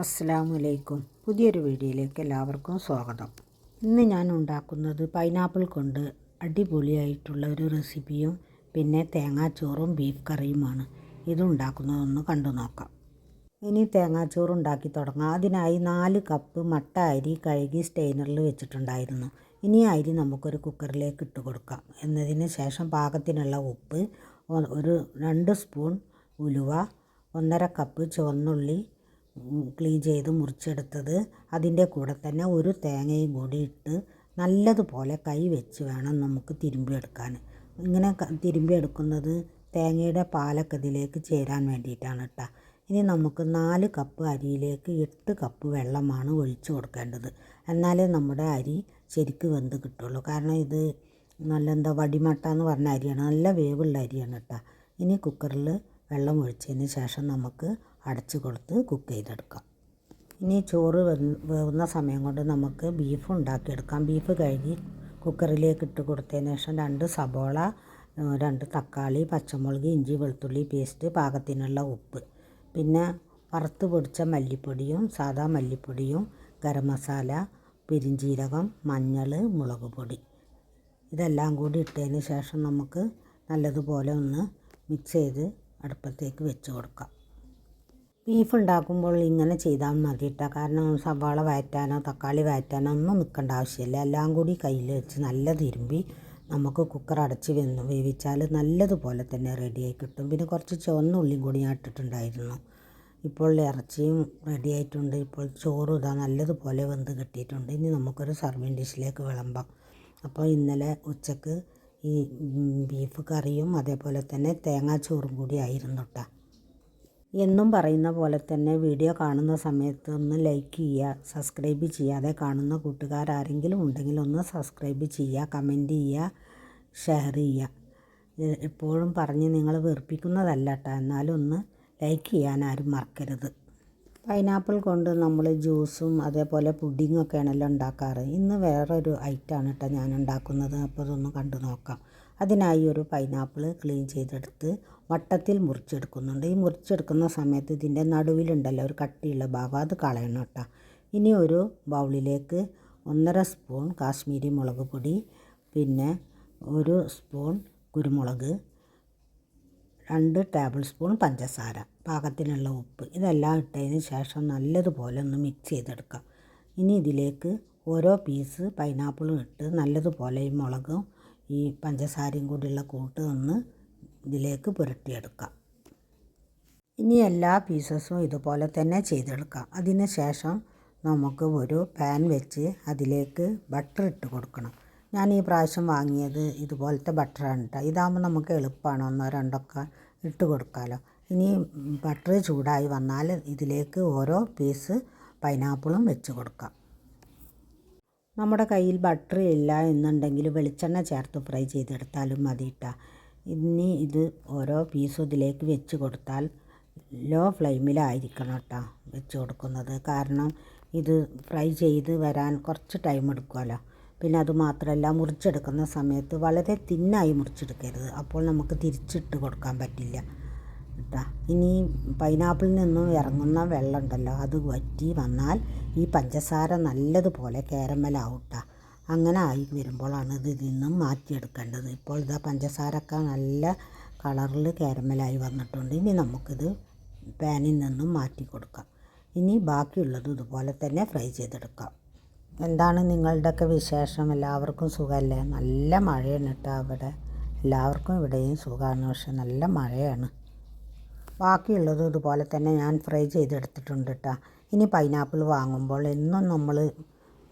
അസ്സലാമലൈക്കും. പുതിയൊരു വീഡിയോയിലേക്ക് എല്ലാവർക്കും സ്വാഗതം. ഇന്ന് ഞാൻ ഉണ്ടാക്കുന്നത് പൈനാപ്പിൾ കൊണ്ട് അടിപൊളിയായിട്ടുള്ള ഒരു റെസിപ്പിയും പിന്നെ തേങ്ങാച്ചോറും ബീഫ് കറിയുമാണ്. ഇതുണ്ടാക്കുന്നതൊന്ന് കണ്ടു നോക്കാം. ഇനി തേങ്ങാച്ചോറ് ഉണ്ടാക്കി തുടങ്ങാം. അതിനായി 4 കപ്പ് മട്ട അരി കഴുകി സ്റ്റെയിനറിൽ വെച്ചിട്ടുണ്ടായിരുന്നു. ഇനി അരി നമുക്കൊരു കുക്കറിലേക്ക് ഇട്ട് കൊടുക്കാം. എന്നതിന് ശേഷം പാകത്തിനുള്ള ഉപ്പ്, 2 സ്പൂൺ ഉലുവ, 1.5 കപ്പ് ചുവന്നുള്ളി ക്ലീൻ ചെയ്ത് മുറിച്ചെടുത്തത്, അതിൻ്റെ കൂടെ തന്നെ ഒരു തേങ്ങയും കൂടി ഇട്ട് നല്ലതുപോലെ കൈ വെച്ച് വേണം നമുക്ക് തിരുമ്പിയെടുക്കാൻ. ഇങ്ങനെ തിരുമ്പിയെടുക്കുന്നത് തേങ്ങയുടെ പാലൊക്കെ ഇതിലേക്ക് ചേരാൻ വേണ്ടിയിട്ടാണ് കേട്ടോ. ഇനി നമുക്ക് 4 കപ്പ് അരിയിലേക്ക് 8 കപ്പ് വെള്ളമാണ് ഒഴിച്ചു കൊടുക്കേണ്ടത്. എന്നാലേ നമ്മുടെ അരി ശരിക്ക് വെന്ത് കിട്ടുള്ളൂ. കാരണം ഇത് നല്ല വടിമട്ട എന്ന് പറഞ്ഞ അരിയാണ്, നല്ല വേവുള്ള അരിയാണ് കേട്ടോ. ഇനി കുക്കറിൽ വെള്ളം ഒഴിച്ചതിന് ശേഷം നമുക്ക് അടച്ചു കൊടുത്ത് കുക്ക് ചെയ്തെടുക്കാം. ഇനി ചോറ് വേവുന്ന സമയം കൊണ്ട് നമുക്ക് ബീഫ് ഉണ്ടാക്കിയെടുക്കാം. ബീഫ് കഴുകി കുക്കറിലേക്ക് ഇട്ട് കൊടുത്തതിന് ശേഷം 2 സബോള, 2 തക്കാളി, പച്ചമുളക്, ഇഞ്ചി വെളുത്തുള്ളി പേസ്റ്റ്, പാകത്തിനുള്ള ഉപ്പ്, പിന്നെ വറുത്ത് പൊടിച്ച മല്ലിപ്പൊടിയും സാദാ മല്ലിപ്പൊടിയും, ഗരം മസാല, പെരിഞ്ജീരകം, മഞ്ഞൾ, മുളക് പൊടി, ഇതെല്ലാം കൂടി ഇട്ടതിന് ശേഷം നമുക്ക് നല്ലതുപോലെ ഒന്ന് മിക്സ് ചെയ്ത് അടുപ്പത്തേക്ക് വെച്ച് കൊടുക്കാം. ബീഫ് ഉണ്ടാക്കുമ്പോൾ ഇങ്ങനെ ചെയ്താൽ മതി കേട്ടോ. കാരണം സവാള വഴറ്റാനോ തക്കാളി വഴറ്റാനോ ഒന്നും നിൽക്കേണ്ട ആവശ്യമില്ല. എല്ലാം കൂടി കയ്യിൽ വെച്ച് നല്ല തിരുമ്പി നമുക്ക് കുക്കർ അടച്ച് വേവിച്ചാൽ നല്ലതുപോലെ തന്നെ റെഡിയായി കിട്ടും. പിന്നെ കുറച്ച് ചുവന്ന ഉള്ളിയും കൂടി ഞാൻ ഇട്ടിട്ടുണ്ടായിരുന്നു. ഇപ്പോൾ ഇറച്ചിയും റെഡി ആയിട്ടുണ്ട്. ഇപ്പോൾ ചോറും ഇതാ നല്ലതുപോലെ വെന്ത് കിട്ടിയിട്ടുണ്ട്. ഇനി നമുക്കൊരു സർവിങ് ഡിഷിലേക്ക് വിളമ്പാം. അപ്പോൾ ഇന്നലെ ഉച്ചക്ക് ഈ ബീഫ് കറിയും അതേപോലെ തന്നെ തേങ്ങാച്ചോറും കൂടി ആയിരുന്നു കേട്ടോ. എന്നും പറയുന്ന പോലെ തന്നെ വീഡിയോ കാണുന്ന സമയത്ത് ഒന്ന് ലൈക്ക് ചെയ്യുക, സബ്സ്ക്രൈബ് ചെയ്യാതെ കാണുന്ന കൂട്ടുകാരാരെങ്കിലും ഉണ്ടെങ്കിൽ ഒന്ന് സബ്സ്ക്രൈബ് ചെയ്യുക, കമൻറ്റ് ചെയ്യുക, ഷെയർ ചെയ്യുക. എപ്പോഴും പറഞ്ഞ് നിങ്ങൾ വെറുപ്പിക്കുന്നതല്ല കേട്ടോ, എന്നാലും ഒന്ന് ലൈക്ക് ചെയ്യാൻ ആരും മറക്കരുത്. പൈനാപ്പിൾ കൊണ്ട് നമ്മൾ ജ്യൂസും അതേപോലെ പുഡിങ്ങൊക്കെയാണല്ലോ ഉണ്ടാക്കാറ്. ഇന്ന് വേറൊരു ഐറ്റമാണ് കേട്ടോ ഞാൻ ഉണ്ടാക്കുന്നത്. അപ്പോൾ അതൊന്ന് കണ്ടു നോക്കാം. അതിനായി ഒരു പൈനാപ്പിൾ ക്ലീൻ ചെയ്തെടുത്ത് വട്ടത്തിൽ മുറിച്ചെടുക്കുന്നുണ്ട്. ഈ മുറിച്ചെടുക്കുന്ന സമയത്ത് ഇതിൻ്റെ നടുവിലുണ്ടല്ലോ ഒരു കട്ടിയുള്ള ഭാഗം, അത് കളയണം കേട്ടോ. ഇനി ഒരു ബൗളിലേക്ക് 1.5 സ്പൂൺ കാശ്മീരി മുളക് പൊടി, പിന്നെ 1 സ്പൂൺ കുരുമുളക്, 2 ടേബിൾ സ്പൂൺ പഞ്ചസാര, പാകത്തിനുള്ള ഉപ്പ്, ഇതെല്ലാം ഇട്ടതിന് ശേഷം നല്ലതുപോലെ ഒന്ന് മിക്സ് ചെയ്തെടുക്കാം. ഇനി ഇതിലേക്ക് ഓരോ പീസ് പൈനാപ്പിളും ഇട്ട് നല്ലതുപോലെ ഈ മുളകും ഈ പഞ്ചസാരയും കൂടിയുള്ള കൂട്ട് ഒന്ന് ഇതിലേക്ക് പുരട്ടിയെടുക്കാം. ഇനി എല്ലാ പീസസും ഇതുപോലെ തന്നെ ചെയ്തെടുക്കാം. അതിന് ശേഷം നമുക്ക് ഒരു പാൻ വെച്ച് അതിലേക്ക് ബട്ടർ ഇട്ട് കൊടുക്കണം. ഞാൻ ഈ പ്രാവശ്യം വാങ്ങിയത് ഇതുപോലത്തെ ബട്ടറാണ് കേട്ടോ. ഇതാകുമ്പോൾ നമുക്ക് എളുപ്പമാണ്, 1-2 ഇട്ട് കൊടുക്കാമല്ലോ. ഇനി ബട്ടർ ചൂടായി വന്നാൽ ഇതിലേക്ക് ഓരോ പീസ് പൈനാപ്പിളും വെച്ച് കൊടുക്കാം. നമ്മുടെ കയ്യിൽ ബട്ടർ ഇല്ല എന്നുണ്ടെങ്കിൽ വെളിച്ചെണ്ണ ചേർത്ത് ഫ്രൈ ചെയ്തെടുത്താലും മതി കേട്ടോ. ഇനി ഇത് ഓരോ പീസും ഇതിലേക്ക് വെച്ച് കൊടുത്താൽ ലോ ഫ്ലെയിമിലായിരിക്കണം കേട്ടോ വെച്ച് കൊടുക്കുന്നത്. കാരണം ഇത് ഫ്രൈ ചെയ്ത് വരാൻ കുറച്ച് ടൈം എടുക്കുമല്ലോ. പിന്നെ അതുമാത്രമല്ല, മുറിച്ചെടുക്കുന്ന സമയത്ത് വളരെ തിന്നായി മുറിച്ചെടുക്കരുത്, അപ്പോൾ നമുക്ക് തിരിച്ചിട്ട് കൊടുക്കാൻ പറ്റില്ല കേട്ടോ. ഇനി പൈനാപ്പിളിൽ നിന്നും ഇറങ്ങുന്ന വെള്ളം ഉണ്ടല്ലോ, അത് വറ്റി വന്നാൽ ഈ പഞ്ചസാര നല്ലതുപോലെ കാരമലാവും കേട്ടോ. അങ്ങനെ ആയി വരുമ്പോഴാണ് ഇതിൽ നിന്നും മാറ്റിയെടുക്കേണ്ടത്. ഇപ്പോൾ ഇതാ പഞ്ചസാരയൊക്കെ നല്ല കളറിൽ കാരമലായി വന്നിട്ടുണ്ട്. ഇനി നമുക്കിത് പാനിൽ നിന്നും മാറ്റി കൊടുക്കാം. ഇനി ബാക്കിയുള്ളത് ഇതുപോലെ തന്നെ ഫ്രൈ ചെയ്തെടുക്കാം. എന്താണ് നിങ്ങളുടെയൊക്കെ വിശേഷം? എല്ലാവർക്കും സുഖമല്ലേ? നല്ല മഴയാണ് കേട്ടോ അവിടെ. എല്ലാവർക്കും ഇവിടെയും സുഖമാണ്, പക്ഷെ നല്ല മഴയാണ്. ബാക്കിയുള്ളതും ഇതുപോലെ തന്നെ ഞാൻ ഫ്രൈ ചെയ്തെടുത്തിട്ടുണ്ട് കേട്ടോ. ഇനി പൈനാപ്പിൾ വാങ്ങുമ്പോൾ എന്നും നമ്മൾ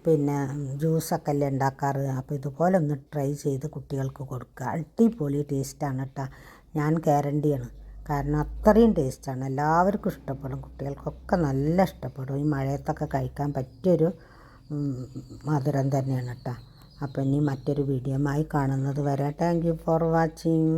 പിന്നെ ജ്യൂസൊക്കെ അല്ലേ ഉണ്ടാക്കാറ്. അപ്പോൾ ഇതുപോലെ ഒന്ന് ട്രൈ ചെയ്ത് കുട്ടികൾക്ക് കൊടുക്കുക. അടിപൊളി ടേസ്റ്റാണ് കേട്ടോ, ഞാൻ ഗ്യാരണ്ടിയാണ്. കാരണം അത്രയും ടേസ്റ്റാണ്, എല്ലാവർക്കും ഇഷ്ടപ്പെടും, കുട്ടികൾക്കൊക്കെ നല്ല ഇഷ്ടപ്പെടും. ഈ മഴയത്തൊക്കെ കഴിക്കാൻ പറ്റിയൊരു മധുരം തന്നെയാണ് കേട്ടോ. അപ്പോൾ ഇനി മറ്റൊരു വീഡിയോയുമായി കാണുന്നത് വരെ താങ്ക് യു ഫോർ വാച്ചിങ്.